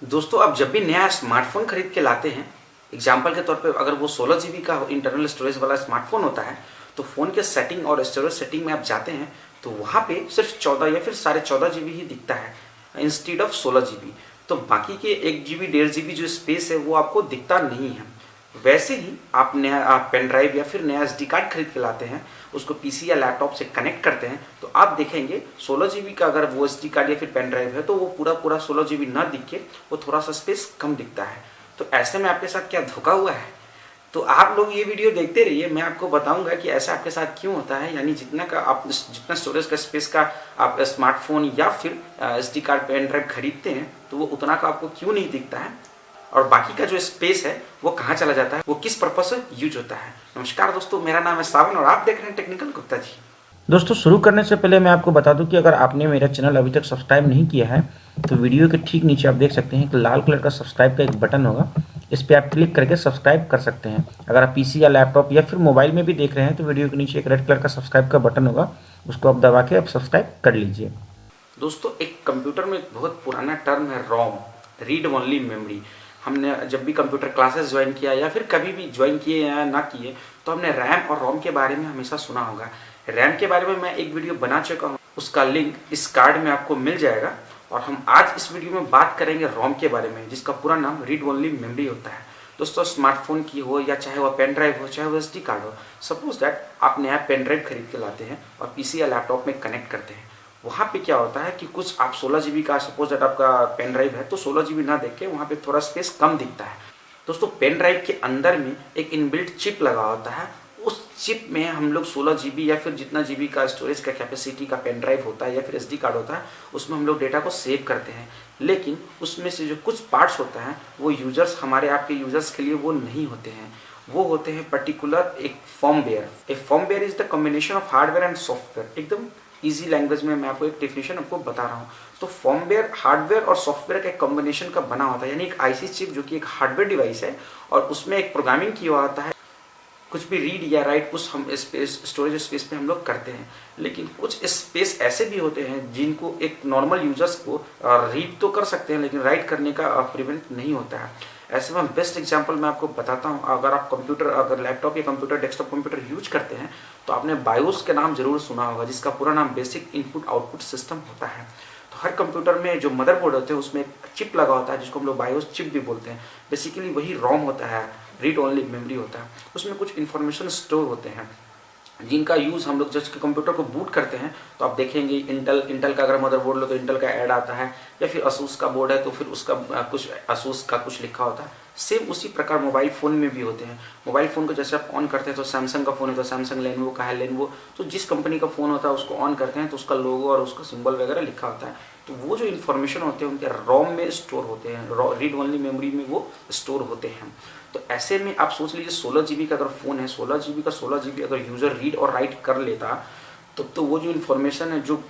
दोस्तों, आप जब भी नया स्मार्टफोन खरीद के लाते हैं, एग्जाम्पल के तौर पे अगर वो 16 जीबी का इंटरनल स्टोरेज वाला स्मार्टफोन होता है, तो फ़ोन के सेटिंग और स्टोरेज सेटिंग में आप जाते हैं तो वहाँ पे सिर्फ 14 या फिर 14.5 जीबी ही दिखता है इंस्टीड ऑफ 16 जीबी। तो बाकी के 1 जीबी 1.5 जीबी जो स्पेस है वो आपको दिखता नहीं है। वैसे ही आप नया पेन ड्राइव या फिर नया SD कार्ड खरीद के लाते हैं, उसको PC या लैपटॉप से कनेक्ट करते हैं, तो आप देखेंगे 16 जीबी का अगर वो SD कार्ड या फिर पेन ड्राइव है तो वो पूरा 16 जीबी ना दिख के वो थोड़ा सा स्पेस कम दिखता है। तो ऐसे में आपके साथ क्या धोखा हुआ है? तो आप लोग ये वीडियो देखते रहिए, मैं आपको बताऊंगा कि ऐसा आपके साथ क्यों होता है। यानी जितना स्टोरेज का स्पेस का आप स्मार्टफोन या फिर SD कार्ड पेन ड्राइव खरीदते हैं तो वो उतना का आपको क्यों नहीं दिखता है, और बाकी का जो स्पेस है वो कहाँ चला जाता है, वो किस पर्पस से यूज होता है। नमस्कार दोस्तों, मेरा नाम है सावन और आप देख रहे हैं टेक्निकल गुप्ता जी। दोस्तों, शुरू करने से पहले मैं आपको बता दूं कि अगर आपने मेरा चैनल अभी तक सब्सक्राइब नहीं किया है तो वीडियो के ठीक नीचे आप देख सकते हैं कि लाल कलर का सब्सक्राइब का एक बटन होगा। इस पर आप क्लिक करके सब्सक्राइब कर सकते हैं। अगर आप PC या लैपटॉप या फिर मोबाइल में भी देख रहे हैं तो वीडियो के नीचे एक रेड कलर का सब्सक्राइब का बटन होगा, उसको आप दबा के आप सब्सक्राइब कर लीजिए। दोस्तों, एक कंप्यूटर में बहुत पुराना टर्म है रोम, रीड ओनली मेमोरी। हमने जब भी कंप्यूटर क्लासेस ज्वाइन किया या फिर कभी भी ज्वाइन किए या ना किए तो हमने रैम और रोम के बारे में हमेशा सुना होगा। रैम के बारे में मैं एक वीडियो बना चुका हूँ, उसका लिंक इस कार्ड में आपको मिल जाएगा। और हम आज इस वीडियो में बात करेंगे रोम के बारे में, जिसका पूरा नाम रीड ओनली मेमोरी होता है। दोस्तों, स्मार्टफोन की हो या चाहे वो पेन ड्राइव हो चाहे वो SD कार्ड हो, सपोज दैट आप नया पेन ड्राइव खरीद के लाते हैं और PC या लैपटॉप में कनेक्ट करते हैं। वहाँ पे क्या होता है कि कुछ आप 16 जीबी का सपोज दैट आपका पेन ड्राइव है तो 16 जीबी ना देख के वहाँ पे थोड़ा स्पेस कम दिखता है। दोस्तों, पेन ड्राइव के अंदर में एक इनबिल्ट चिप लगा होता है। उस चिप में हम लोग 16 जीबी या फिर जितना जीबी का स्टोरेज का कैपेसिटी का पेन ड्राइव होता है या फिर SD कार्ड होता है, उसमें हम लोग डेटा को सेव करते हैं। लेकिन उसमें से जो कुछ पार्ट्स होता है वो यूजर्स, हमारे आपके यूजर्स के लिए वो नहीं होते हैं। वो होते हैं पर्टिकुलर एक firmware. A firmware is the combination of hardware and software. एकदम इजी लैंग्वेज में मैं आपको एक डेफिनेशन आपको बता रहा हूँ। तो फर्मवेयर हार्डवेयर और सॉफ्टवेयर का एक कॉम्बिनेशन का बना होता है, यानी एक IC चिप जो कि एक हार्डवेयर डिवाइस है और उसमें एक प्रोग्रामिंग किया होता है। कुछ भी रीड या राइट कुछ हम स्टोरेज स्पेस पे हम लोग करते हैं, लेकिन कुछ स्पेस ऐसे भी होते हैं जिनको एक नॉर्मल यूजर्स को रीड तो कर सकते हैं लेकिन राइट करने का प्रिवेंट नहीं होता है। ऐसे में बेस्ट एग्जांपल मैं आपको बताता हूं। अगर लैपटॉप या कंप्यूटर, डेस्कटॉप कंप्यूटर यूज करते हैं तो आपने बायोस के नाम जरूर सुना होगा, जिसका पूरा नाम बेसिक इनपुट आउटपुट सिस्टम होता है। तो हर कंप्यूटर में जो मदरबोर्ड होते हैं उसमें एक चिप लगा होता है जिसको हम लोग बायोस चिप भी बोलते हैं। बेसिकली वही रोम होता है, रीड ओनली मेमोरी होता है। उसमें कुछ इन्फॉर्मेशन स्टोर होते हैं जिनका यूज़ हम लोग जब कंप्यूटर को बूट करते हैं तो आप देखेंगे इंटेल का अगर मदरबोर्ड लो तो इंटेल का ऐड आता है, या फिर असूस का बोर्ड है तो फिर उसका कुछ असूस का कुछ लिखा होता है। सेम उसी प्रकार मोबाइल फ़ोन में भी होते हैं। मोबाइल फ़ोन को जैसे आप ऑन करते हैं तो सैमसंग का फ़ोन है तो सैमसंग, लेनोवो का है लेनोवो, तो जिस कंपनी का फ़ोन होता है उसको ऑन करते हैं तो उसका लोगो और उसका सिंबल वगैरह लिखा होता है। तो वो जो इन्फॉर्मेशन होते हैं उनके रोम में स्टोर होते हैं, रीड ओनली मेमोरी में वो स्टोर होते हैं। तो ऐसे में आप सोच लीजिए 16 जीबी का अगर फ़ोन है, 16 जीबी का 16 जीबी अगर यूज़र रीड और राइट कर लेता तो वो जो इन्फॉर्मेशन है, जो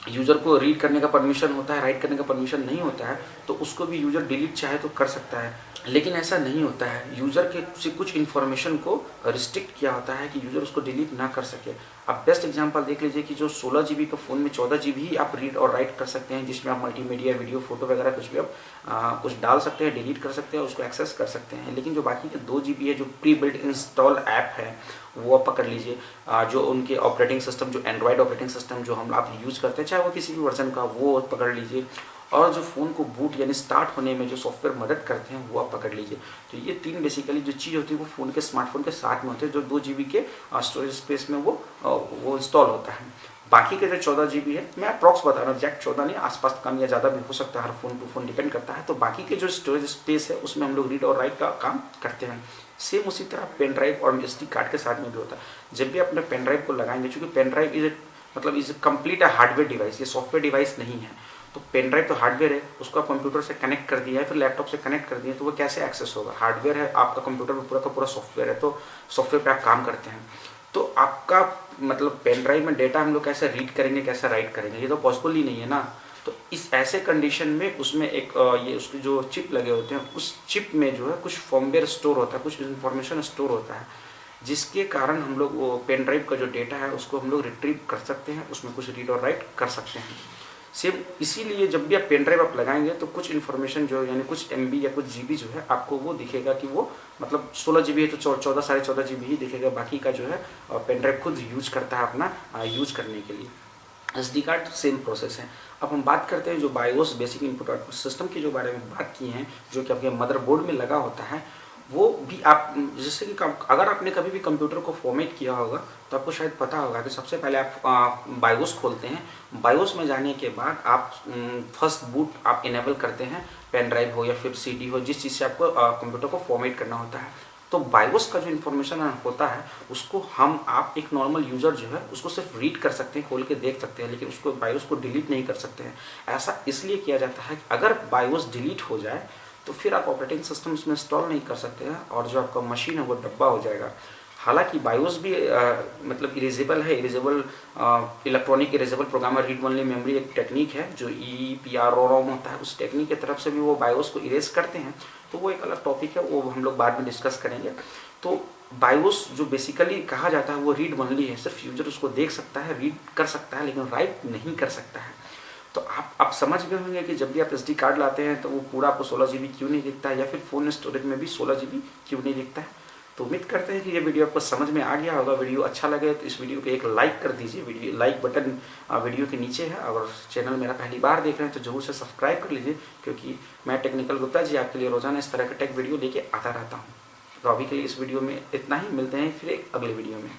यूज़र को रीड करने का परमिशन होता है, राइट करने का परमिशन नहीं होता है, तो उसको भी यूज़र डिलीट चाहे तो कर सकता है। लेकिन ऐसा नहीं होता है। यूज़र के से कुछ इन्फॉर्मेशन को रिस्ट्रिक्ट किया होता है कि यूज़र उसको डिलीट ना कर सके। आप बेस्ट एग्जांपल देख लीजिए कि जो 16 जीबी का फ़ोन में 14 जीबी ही आप रीड और राइट कर सकते हैं, जिसमें आप मल्टीमीडिया, वीडियो, फोटो वगैरह कुछ भी आप कुछ डाल सकते हैं, डिलीट कर सकते हैं, उसको एक्सेस कर सकते हैं। लेकिन जो बाकी के 2 जीबी है, जो प्री बिल्ट इंस्टॉल ऐप है, वो आप पकड़ लीजिए। जो उनके ऑपरेटिंग सिस्टम, जो एंड्रॉयड ऑपरेटिंग सिस्टम जो हम आप यूज़ करते हैं, चाहे वो किसी भी वर्जन का, वो पकड़ लीजिए। और जो फ़ोन को बूट यानी स्टार्ट होने में जो सॉफ्टवेयर मदद करते हैं वो आप पकड़ लीजिए। तो ये 3 बेसिकली जो चीज़ होती है वो फ़ोन के, स्मार्टफोन के साथ में होते हैं, जो 2 जीबी के स्टोरेज स्पेस में वो इंस्टॉल होता है। बाकी के जो 14 जीबी है, मैं अप्रॉक्स बता रहा हूँ, एग्जैक्ट 14 नहीं, आसपास कम या ज़्यादा भी हो सकता है, हर फोन टू फोन डिपेंड करता है। तो बाकी के जो स्टोरेज स्पेस है उसमें हम लोग रीड और राइट का काम करते हैं। सेम उसी तरह पेन ड्राइव और SD कार्ड के साथ में भी होता है। जब भी अपने पेन ड्राइव को लगाएंगे, चूँकि pen drive is complete hardware device, ये सॉफ्टवेयर डिवाइस नहीं है। तो पेन ड्राइव तो हार्डवेयर है, उसको आप कंप्यूटर से कनेक्ट कर दिया है, फिर लैपटॉप से कनेक्ट कर दिया, तो वो कैसे एक्सेस होगा? हार्डवेयर है, आपका कंप्यूटर में पूरा का पूरा सॉफ्टवेयर है, तो सॉफ्टवेयर पे आप काम करते हैं। तो आपका मतलब पेन ड्राइव में डेटा हम लोग कैसे रीड करेंगे, कैसे राइट करेंगे? ये तो पॉसिबल ही नहीं है ना। तो इस ऐसे कंडीशन में उसमें एक ये उसके जो चिप लगे होते हैं, उस चिप में जो है कुछ फर्मवेयर स्टोर होता है, कुछ इन्फॉर्मेशन स्टोर होता है, जिसके कारण हम लोग वो पेन ड्राइव का जो डेटा है उसको हम लोग रिट्रीव कर सकते हैं, उसमें कुछ रीड और राइट कर सकते हैं। सेम इसीलिए जब भी आप पेन ड्राइव आप लगाएंगे तो कुछ इन्फॉर्मेशन जो है यानी कुछ MB या कुछ GB जो है आपको वो दिखेगा कि वो मतलब 16 GB है तो 14 साढ़े 14 GB ही दिखेगा, बाकी का जो है पेन ड्राइव खुद यूज करता है अपना यूज करने के लिए। SD कार्ड सेम प्रोसेस है। अब हम बात करते हैं जो BIOS basic input output system के जो बारे में बात की हैं, जो कि आपके मदरबोर्ड में लगा होता है, वो भी आप जैसे कि अगर आपने कभी भी कंप्यूटर को फॉर्मेट किया होगा तो आपको शायद पता होगा कि सबसे पहले आप बायोस खोलते हैं। बायोस में जाने के बाद आप फर्स्ट बूट आप इनेबल करते हैं, पेन ड्राइव हो या फिर CD हो, जिस चीज़ से आपको कंप्यूटर को फॉर्मेट करना होता है। तो बायोस का जो इन्फॉर्मेशन होता है उसको आप एक नॉर्मल यूज़र जो है उसको सिर्फ रीड कर सकते हैं, खोल के देख सकते हैं, लेकिन उसको बायोस को डिलीट नहीं कर सकते हैं। ऐसा इसलिए किया जाता है कि अगर बायोस डिलीट हो जाए तो फिर आप ऑपरेटिंग सिस्टम उसमें इंस्टॉल नहीं कर सकते हैं और जो आपका मशीन है वो डब्बा हो जाएगा। हालांकि बायोस भी मतलब इरेजेबल है, erasable electronic erasable programmer read only memory एक टेक्निक है जो EEPROM होता है, उस टेक्निक की तरफ से भी वो बायोस को इरेज करते हैं। तो वो एक अलग टॉपिक है, वो हम लोग बाद में डिस्कस करेंगे। तो बायोस जो बेसिकली कहा जाता है वो रीड ओनली है, सिर्फ यूजर उसको देख सकता है, रीड कर सकता है, लेकिन राइट नहीं कर सकता है। तो आप समझ गए होंगे कि जब भी आप SD कार्ड लाते हैं तो वो पूरा आपको 16 GB क्यों नहीं दिखता है, या फिर फ़ोन स्टोरेज में भी 16 GB क्यों नहीं दिखता है। तो उम्मीद करते हैं कि ये वीडियो आपको समझ में आ गया होगा। वीडियो अच्छा लगे तो इस वीडियो पे एक लाइक कर दीजिए, वीडियो लाइक बटन वीडियो के नीचे है। अगर चैनल मेरा पहली बार देख रहे हैं तो जरूर से सब्सक्राइब कर लीजिए, क्योंकि मैं टेक्निकल गुप्ता जी आपके लिए रोजाना इस तरह का टेक वीडियो लेके आता रहता हूँ। तो अभी के लिए इस वीडियो में इतना ही, मिलते हैं फिर एक अगले वीडियो में।